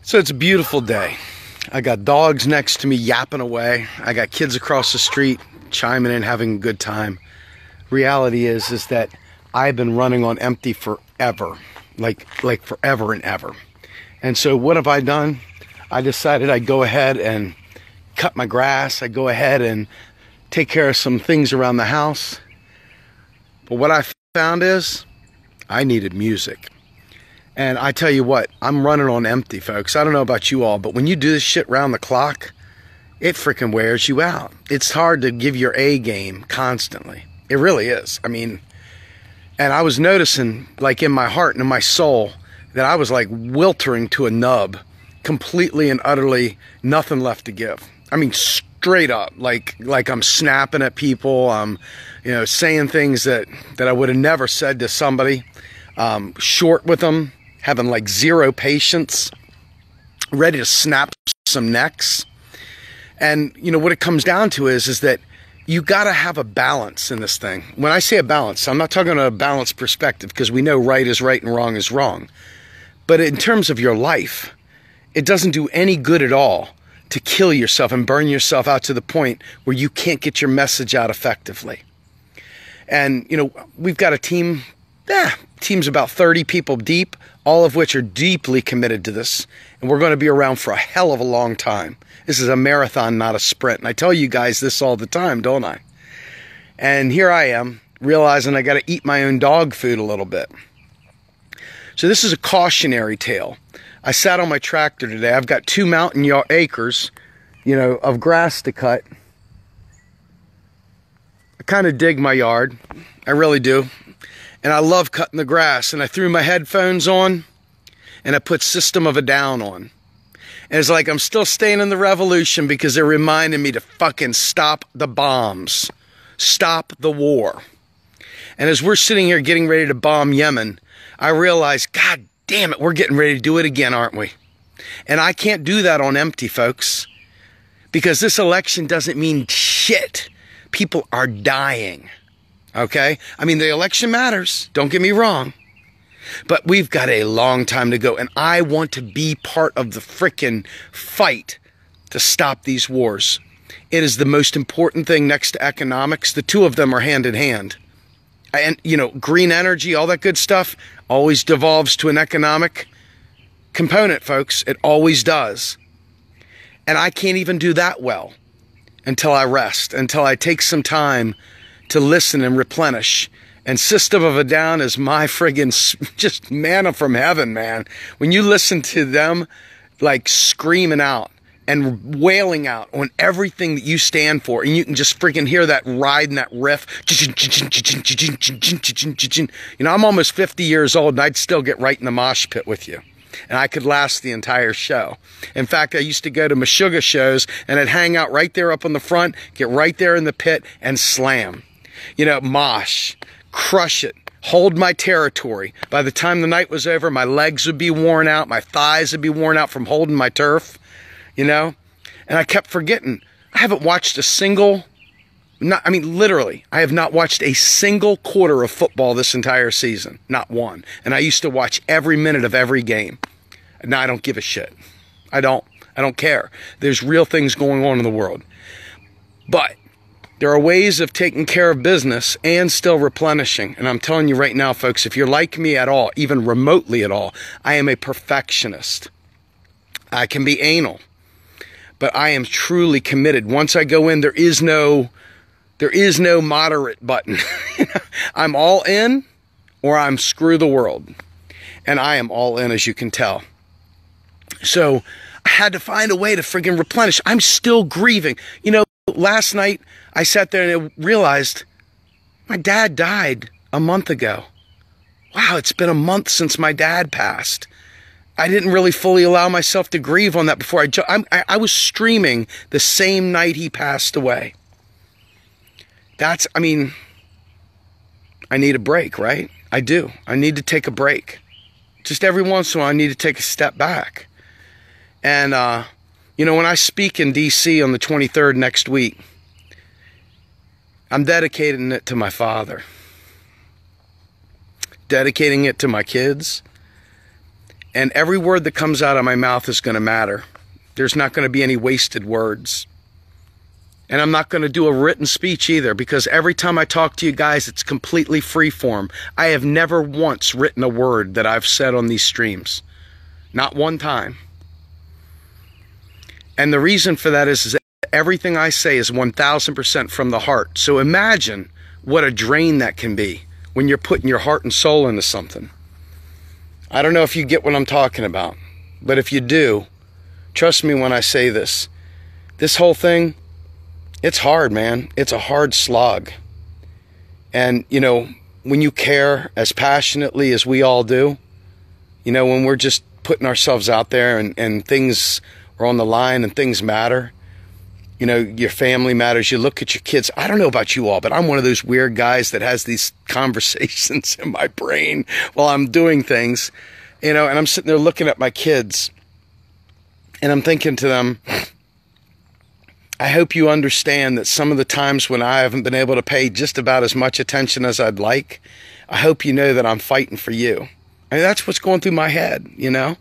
So it's a beautiful day. I got dogs next to me yapping away. I got kids across the street chiming in, having a good time. Reality is that I've been running on empty forever, like forever and ever. And so what have I done? I decided I'd go ahead and cut my grass. I'd go ahead and take care of some things around the house. But what I found is I needed music. And I tell you what, I'm running on empty, folks. I don't know about you all, but when you do this shit round the clock, it freaking wears you out. It's hard to give your A game constantly. It really is. I mean, and I was noticing, like in my heart and in my soul, that I was like wiltering to a nub, completely and utterly nothing left to give. I mean, straight up, like I'm snapping at people. I'm, saying things that I would have never said to somebody. Short with them, having like zero patience, ready to snap some necks. And what it comes down to is that you got to have a balance in this thing. When I say a balance, I'm not talking about a balanced perspective, because we know right is right and wrong is wrong. But in terms of your life, it doesn't do any good at all to kill yourself and burn yourself out to the point where you can't get your message out effectively. And, we've got a team, team's about 30 people deep, all of which are deeply committed to this. And we're going to be around for a hell of a long time. This is a marathon, not a sprint. And I tell you guys this all the time, don't I? And here I am, realizing I got to eat my own dog food a little bit. So this is a cautionary tale. I sat on my tractor today. I've got 2 mountain acres, of grass to cut. I kind of dig my yard. I really do. And I love cutting the grass. And I threw my headphones on and I put System of a Down on. And it's like I'm still staying in the revolution, because they're reminding me to fucking stop the bombs. Stop the war. And as we're sitting here getting ready to bomb Yemen, I realize, God damn it, we're getting ready to do it again, aren't we? And I can't do that on empty, folks, because this election doesn't mean shit. People are dying, okay? I mean, the election matters, don't get me wrong, but we've got a long time to go, and I want to be part of the frickin' fight to stop these wars. It is the most important thing next to economics. The two of them are hand in hand. And, green energy, all that good stuff, always devolves to an economic component, folks. It always does. And I can't even do that well until I rest, until I take some time to listen and replenish. And System of a Down is my friggin' just manna from heaven, man. When you listen to them, like screaming out and wailing out on everything that you stand for, and you can just freaking hear that ride and that riff. I'm almost 50 years old, and I'd still get right in the mosh pit with you. And I could last the entire show. In fact, I used to go to Meshuggah shows, and I'd hang out right there up on the front, get right there in the pit, and slam. Mosh, crush it, hold my territory. By the time the night was over, my legs would be worn out, my thighs would be worn out from holding my turf. And I kept forgetting, I haven't watched a single, literally, I have not watched a single quarter of football this entire season. Not one. And I used to watch every minute of every game. Now I don't give a shit. I don't care. There's real things going on in the world. But there are ways of taking care of business and still replenishing. And I'm telling you right now, folks, if you're like me at all, even remotely at all, I am a perfectionist. I can be anal. But I am truly committed. Once I go in, there is no moderate button. I'm all in, or I'm screw the world. And I am all in, as you can tell. So I had to find a way to friggin' replenish. I'm still grieving. Last night I sat there and I realized my dad died a month ago. Wow, it's been a month since my dad passed. I didn't really fully allow myself to grieve on that before. I was streaming the same night he passed away. I need a break, right? I do. I need to take a break. Just every once in a while, I need to take a step back. And, when I speak in D.C. on the 23rd next week, I'm dedicating it to my father. Dedicating it to my kids. And every word that comes out of my mouth is going to matter. There's not going to be any wasted words. And I'm not going to do a written speech either, because every time I talk to you guys, it's completely free form. I have never once written a word that I've said on these streams. Not one time. And the reason for that is that everything I say is 1000% from the heart. So imagine what a drain that can be when you're putting your heart and soul into something. I don't know if you get what I'm talking about, but if you do, trust me when I say this. This whole thing, it's hard, man. It's a hard slog. And, you know, when you care as passionately as we all do, you know, when we're just putting ourselves out there and things are on the line and things matter, you know, your family matters, you look at your kids. I don't know about you all, but I'm one of those weird guys that has these conversations in my brain while I'm doing things, you know, and I'm sitting there looking at my kids and I'm thinking to them, I hope you understand that some of the times when I haven't been able to pay just about as much attention as I'd like, I hope you know that I'm fighting for you. I mean, that's what's going through my head, you know?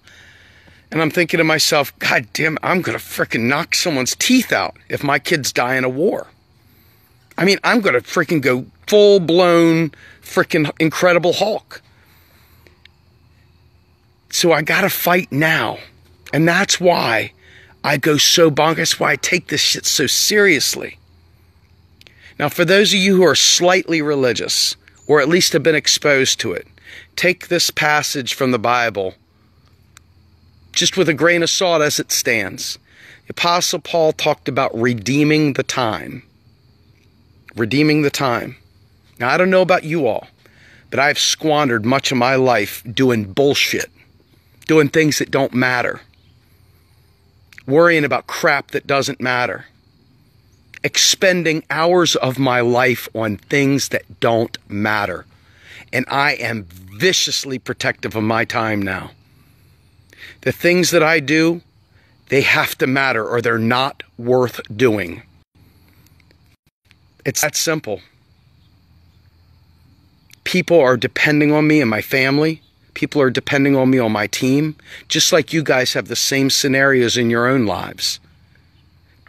And I'm thinking to myself, God damn, I'm going to frickin' knock someone's teeth out if my kids die in a war. I mean, I'm going to frickin' go full-blown frickin' Incredible Hulk. So I got to fight now. And that's why I go so bonkers. That's why I take this shit so seriously. Now, for those of you who are slightly religious, or at least have been exposed to it, take this passage from the Bible just with a grain of salt as it stands. The Apostle Paul talked about redeeming the time. Redeeming the time. Now, I don't know about you all, but I've squandered much of my life doing bullshit, doing things that don't matter, worrying about crap that doesn't matter, expending hours of my life on things that don't matter. And I am viciously protective of my time now. The things that I do, they have to matter or they're not worth doing. It's that simple. People are depending on me and my family. People are depending on me on my team, just like you guys have the same scenarios in your own lives.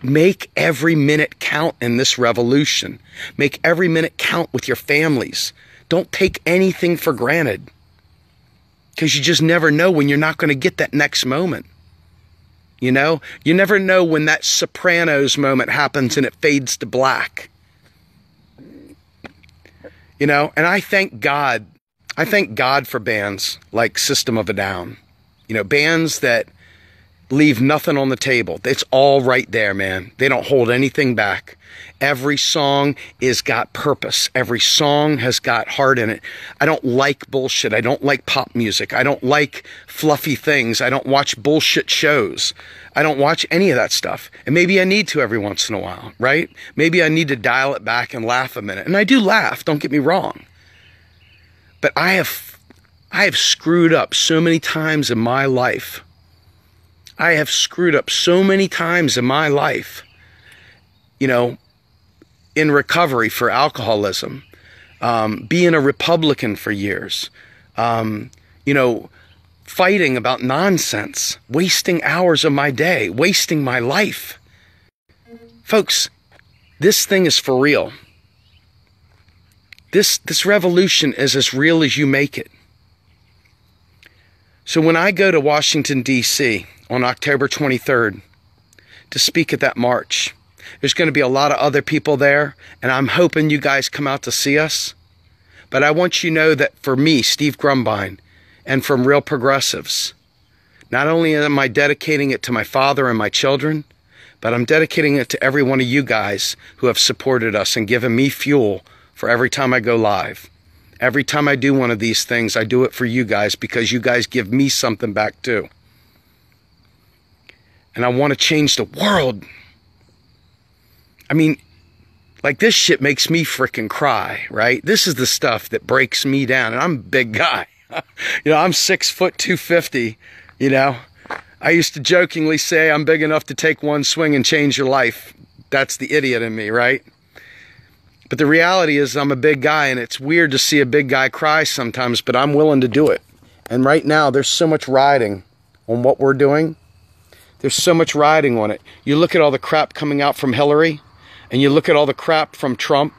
Make every minute count in this revolution. Make every minute count with your families. Don't take anything for granted, because you just never know when you're not going to get that next moment. You know, you never know when that Sopranos moment happens and it fades to black. You know, and I thank God for bands like System of a Down. You know, bands that leave nothing on the table. It's all right there, man. They don't hold anything back. Every song is got purpose. Every song has got heart in it. I don't like bullshit. I don't like pop music. I don't like fluffy things. I don't watch bullshit shows. I don't watch any of that stuff. And maybe I need to every once in a while, right? Maybe I need to dial it back and laugh a minute. And I do laugh, don't get me wrong. But I have screwed up so many times in my life. I have screwed up so many times in my life, you know, in recovery for alcoholism, being a Republican for years, you know, fighting about nonsense, wasting hours of my day, wasting my life. Folks, this thing is for real. This revolution is as real as you make it. So when I go to Washington, D.C. on October 23rd to speak at that march, there's going to be a lot of other people there, and I'm hoping you guys come out to see us. But I want you to know that for me, Steve Grumbine, and from Real Progressives, not only am I dedicating it to my father and my children, but I'm dedicating it to every one of you guys who have supported us and given me fuel for every time I go live. Every time I do one of these things, I do it for you guys because you guys give me something back too. And I want to change the world. I mean, like, this shit makes me frickin' cry, right? This is the stuff that breaks me down. And I'm a big guy. You know, I'm 6 foot 250, you know. I used to jokingly say I'm big enough to take one swing and change your life. That's the idiot in me, right? But the reality is I'm a big guy, and it's weird to see a big guy cry sometimes, but I'm willing to do it. And right now, there's so much riding on what we're doing. There's so much riding on it. You look at all the crap coming out from Hillary, and you look at all the crap from Trump,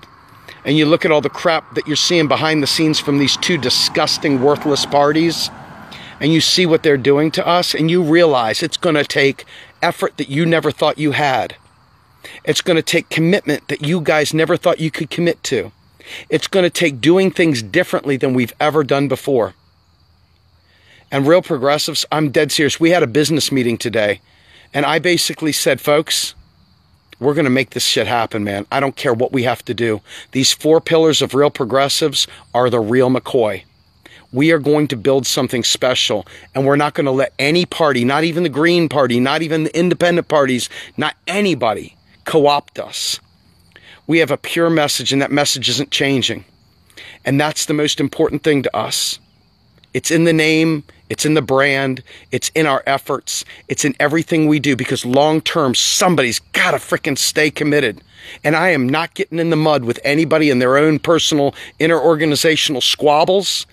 and you look at all the crap that you're seeing behind the scenes from these two disgusting, worthless parties, and you see what they're doing to us, and you realize it's going to take effort that you never thought you had. It's going to take commitment that you guys never thought you could commit to. It's going to take doing things differently than we've ever done before. And real progressives, I'm dead serious. We had a business meeting today, and I basically said, folks, we're going to make this shit happen, man. I don't care what we have to do. These 4 pillars of real progressives are the real McCoy. We are going to build something special, and we're not going to let any party, not even the Green Party, not even the independent parties, not anybody co-opt us. We have a pure message, and that message isn't changing. And that's the most important thing to us. It's in the name, it's in the brand, it's in our efforts, it's in everything we do, because long term, somebody's got to frickin' stay committed. And I am not getting in the mud with anybody in their own personal inter-organizational squabbles.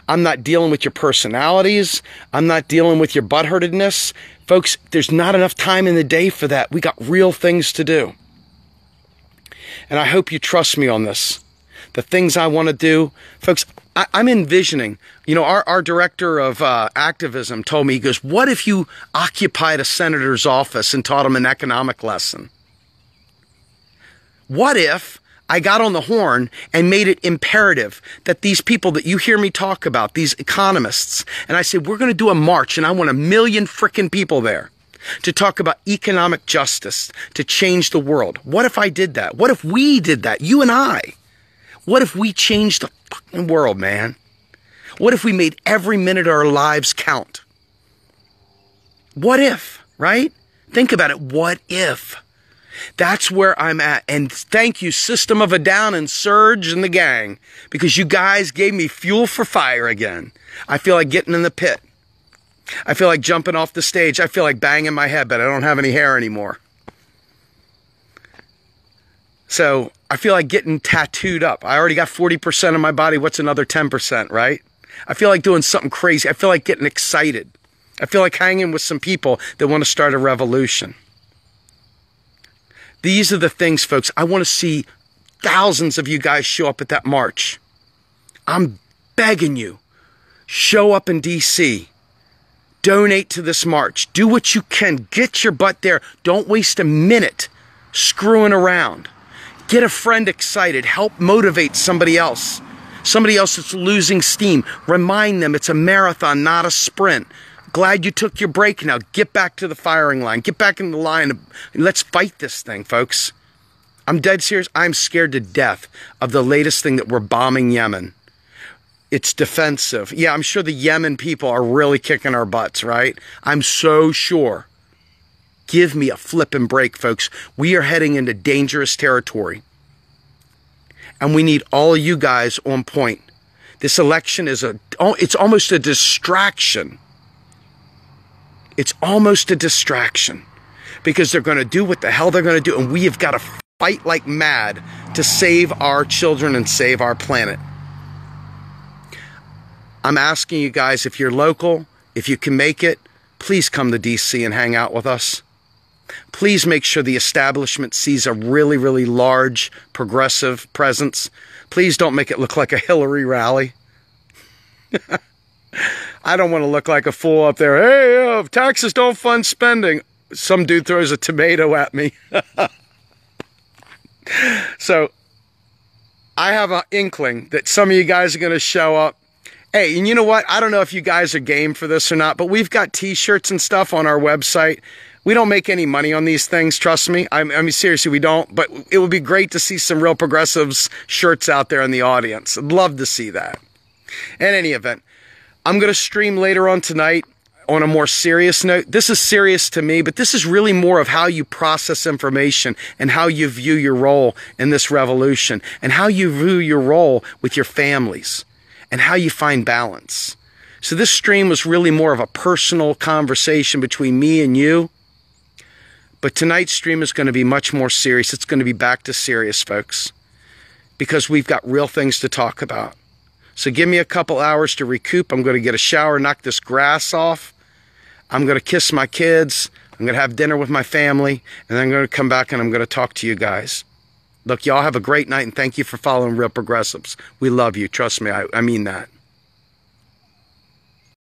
I'm not dealing with your personalities. I'm not dealing with your butthurtedness. Folks, there's not enough time in the day for that. We got real things to do. And I hope you trust me on this. The things I want to do, folks, I'm envisioning, you know, our director of activism told me, he goes, what if you occupied a senator's office and taught him an economic lesson? What if I got on the horn and made it imperative that these people that you hear me talk about, these economists, and I said, we're going to do a march, and I want 1 million frickin' people there to talk about economic justice, to change the world. What if I did that? What if we did that, you and I? What if we changed the fucking world, man? What if we made every minute of our lives count? What if, right? Think about it. What if? That's where I'm at. And thank you, System of a Down and Surge and the gang, because you guys gave me fuel for fire again. I feel like getting in the pit. I feel like jumping off the stage. I feel like banging my head, but I don't have any hair anymore. So I feel like getting tattooed up. I already got 40% of my body. What's another 10%, right? I feel like doing something crazy. I feel like getting excited. I feel like hanging with some people that want to start a revolution. These are the things, folks. I want to see thousands of you guys show up at that march. I'm begging you. Show up in D.C. Donate to this march. Do what you can. Get your butt there. Don't waste a minute screwing around. Get a friend excited. Help motivate somebody else. Somebody else that's losing steam. Remind them it's a marathon, not a sprint. Glad you took your break now. Get back to the firing line. Get back in the line. And let's fight this thing, folks. I'm dead serious. I'm scared to death of the latest thing that we're bombing Yemen. It's defensive. Yeah, I'm sure the Yemen people are really kicking our butts, right? I'm so sure. Give me a flipping break, folks. We are heading into dangerous territory. And we need all of you guys on point. This election is it's almost a distraction. It's almost a distraction. Because they're going to do what the hell they're going to do. And we have got to fight like mad to save our children and save our planet. I'm asking you guys, if you're local, if you can make it, please come to DC and hang out with us. Please make sure the establishment sees a really, really large progressive presence. Please don't make it look like a Hillary rally. I don't want to look like a fool up there. Hey, taxes don't fund spending. Some dude throws a tomato at me. So I have an inkling that some of you guys are going to show up. Hey, and you know what? I don't know if you guys are game for this or not, but we've got t-shirts and stuff on our website. We don't make any money on these things, trust me. I mean, seriously, we don't. But it would be great to see some real progressives shirts out there in the audience. I'd love to see that. In any event, I'm going to stream later on tonight on a more serious note. This is serious to me, but this is really more of how you process information and how you view your role in this revolution and how you view your role with your families and how you find balance. So this stream was really more of a personal conversation between me and you. But tonight's stream is going to be much more serious. It's going to be back to serious, folks, because we've got real things to talk about. So give me a couple hours to recoup. I'm going to get a shower, knock this grass off. I'm going to kiss my kids. I'm going to have dinner with my family. And then I'm going to come back and I'm going to talk to you guys. Look, y'all have a great night, and thank you for following Real Progressives. We love you. Trust me, I mean that.